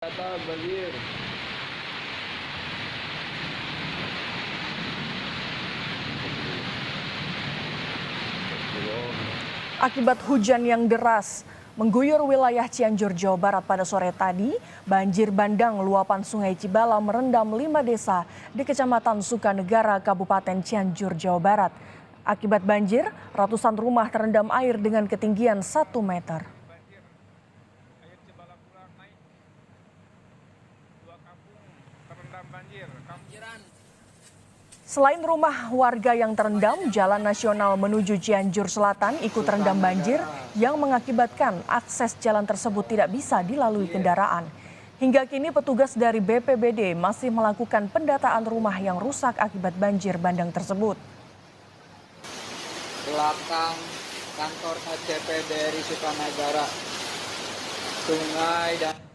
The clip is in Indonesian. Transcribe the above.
Kata banjir. Akibat hujan yang deras mengguyur wilayah Cianjur, Jawa Barat pada sore tadi, banjir bandang luapan Sungai Cibala merendam 5 desa di Kecamatan Sukanegara, Kabupaten Cianjur, Jawa Barat. Akibat banjir, ratusan rumah terendam air dengan ketinggian 1 meter. Selain rumah warga yang terendam, jalan nasional menuju Cianjur Selatan ikut terendam banjir yang mengakibatkan akses jalan tersebut tidak bisa dilalui kendaraan. Hingga kini petugas dari BPBD masih melakukan pendataan rumah yang rusak akibat banjir bandang tersebut. Belakang kantor KCP dari Sukanegara, sungai dan